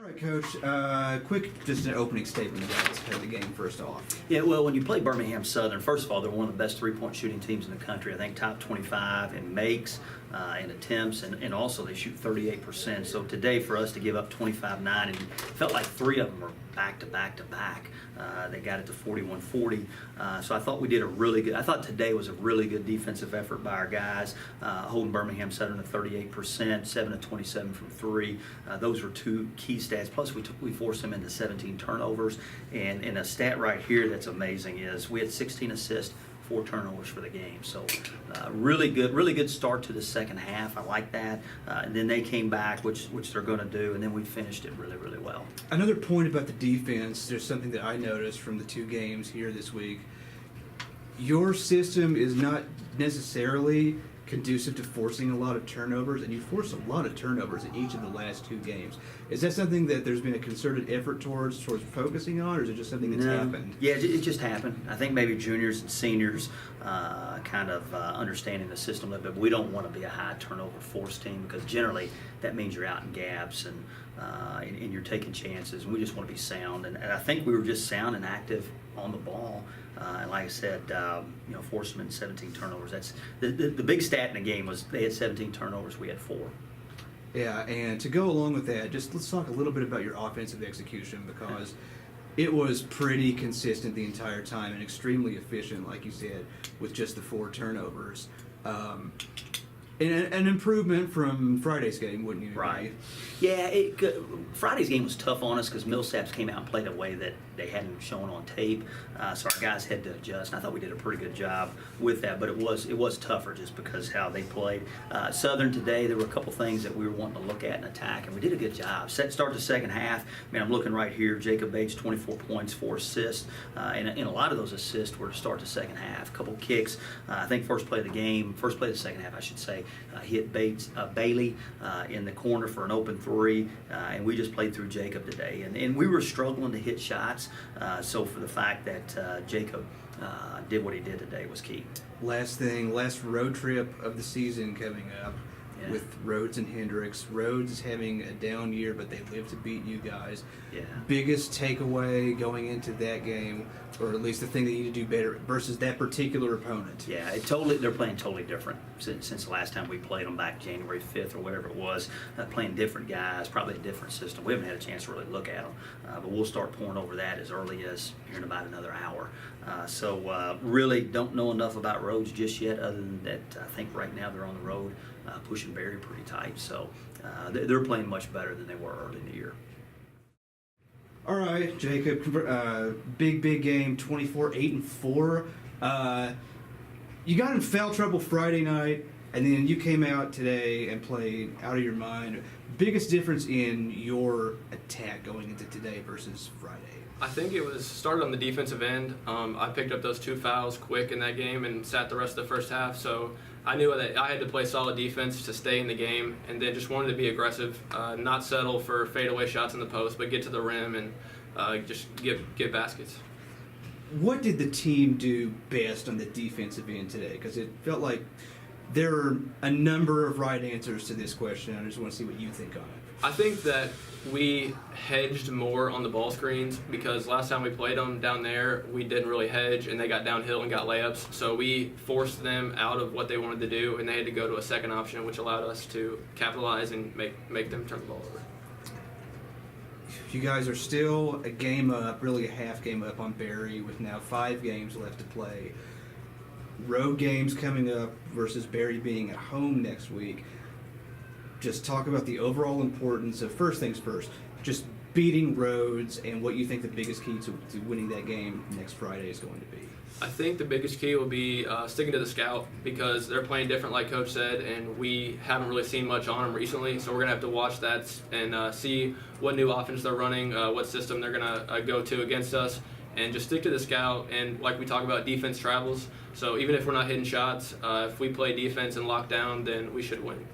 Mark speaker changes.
Speaker 1: All right, Coach. Quick, just an opening statement about the game first off.
Speaker 2: Yeah, well, when you play Birmingham Southern, first of all, they're one of the best three-point shooting teams in the country. I think top 25 in makes and attempts, and also they shoot 38%. So today, for us to give up 25-9, and it felt like three of them were back-to-back-to-back. They got it to 41-40. So I thought we did a really good. I thought today was a really good defensive effort by our guys, holding Birmingham Southern to 38%, 7 of 27 from three. Those were two key stats. Plus, we forced them into 17 turnovers. And a stat right here that's amazing is we had 16 assists, 4 turnovers for the game. So really good start to the second half. I like that. And then they came back, which they're going to do, and then we finished it really well.
Speaker 1: Another point about the defense, there's something that I noticed from the two games here this week. Your system is not necessarily conducive to forcing a lot of turnovers, and you forced a lot of turnovers in each of the last two games. Is that something that there's been a concerted effort towards focusing on, or is it just something that's happened?
Speaker 2: Yeah, it just happened. I think maybe juniors and seniors kind of understanding the system a little bit. But we don't want to be a high turnover force team because generally that means you're out in gaps and you're taking chances. And we just want to be sound. And I think we were just sound and active on the ball. And like I said, forced them in 17 turnovers. That's the big stat in the game was they had 17 turnovers. We had 4.
Speaker 1: Yeah, and to go along with that, just let's talk a little bit about your offensive execution because it was pretty consistent the entire time and extremely efficient, like you said, with just the 4 turnovers. And an improvement from Friday's game, wouldn't you agree?
Speaker 2: Right. Yeah, Friday's game was tough on us because Millsaps came out and played a way that they hadn't shown on tape, so our guys had to adjust. And I thought we did a pretty good job with that, but it was tougher just because how they played. Southern today, there were a couple things that we were wanting to look at and attack, and we did a good job. Start the second half. Man, I'm looking right here. Jacob Bates, 24 points, 4 assists, and a lot of those assists were to start the second half. A couple kicks. I think first play of the second half, I should say. Hit Bailey in the corner for an open 3, and we just played through Jacob today. And we were struggling to hit shots, so for the fact that Jacob did what he did today was key.
Speaker 1: Last road trip of the season coming up. Yeah. With Rhodes and Hendricks. Rhodes is having a down year, but they live to beat you guys.
Speaker 2: Yeah. Biggest
Speaker 1: takeaway going into that game, or at least the thing that you need to do better versus that particular opponent?
Speaker 2: Yeah, they're playing totally different since the last time we played them back January 5th or whatever it was. Playing different guys, probably a different system. We haven't had a chance to really look at them, but we'll start pouring over that as early as here in about another hour. So really don't know enough about Rhodes just yet, other than that I think right now they're on the road pushing Barry pretty tight. So they're playing much better than they were early in the year.
Speaker 1: All right, Jacob, big game, 24-8-4. You got in foul trouble Friday night, and then you came out today and played out of your mind. Biggest difference in your attack going into today versus Friday?
Speaker 3: I think it was started on the defensive end. I picked up those 2 fouls quick in that game and sat the rest of the first half. So I knew that I had to play solid defense to stay in the game, and then just wanted to be aggressive, not settle for fadeaway shots in the post, but get to the rim and just get baskets.
Speaker 1: What did the team do best on the defensive end today? Because it felt like there are a number of right answers to this question. I just want to see what you think on it.
Speaker 3: I think that we hedged more on the ball screens because last time we played them down there, we didn't really hedge, and they got downhill and got layups. So we forced them out of what they wanted to do, and they had to go to a second option, which allowed us to capitalize and make them turn the ball over.
Speaker 1: You guys are still a game up, really a half game up on Barry with now 5 games left to play. Road games coming up versus Barry being at home next week. Just talk about the overall importance of, first things first, just beating Rhodes and what you think the biggest key to winning that game next Friday is going to be.
Speaker 3: I think the biggest key will be sticking to the scout because they're playing different, like Coach said, and we haven't really seen much on them recently, so we're going to have to watch that and see what new offense they're running, what system they're going to go to against us, and just stick to the scout. And like we talk about, defense travels, so even if we're not hitting shots, if we play defense and lock down, then we should win.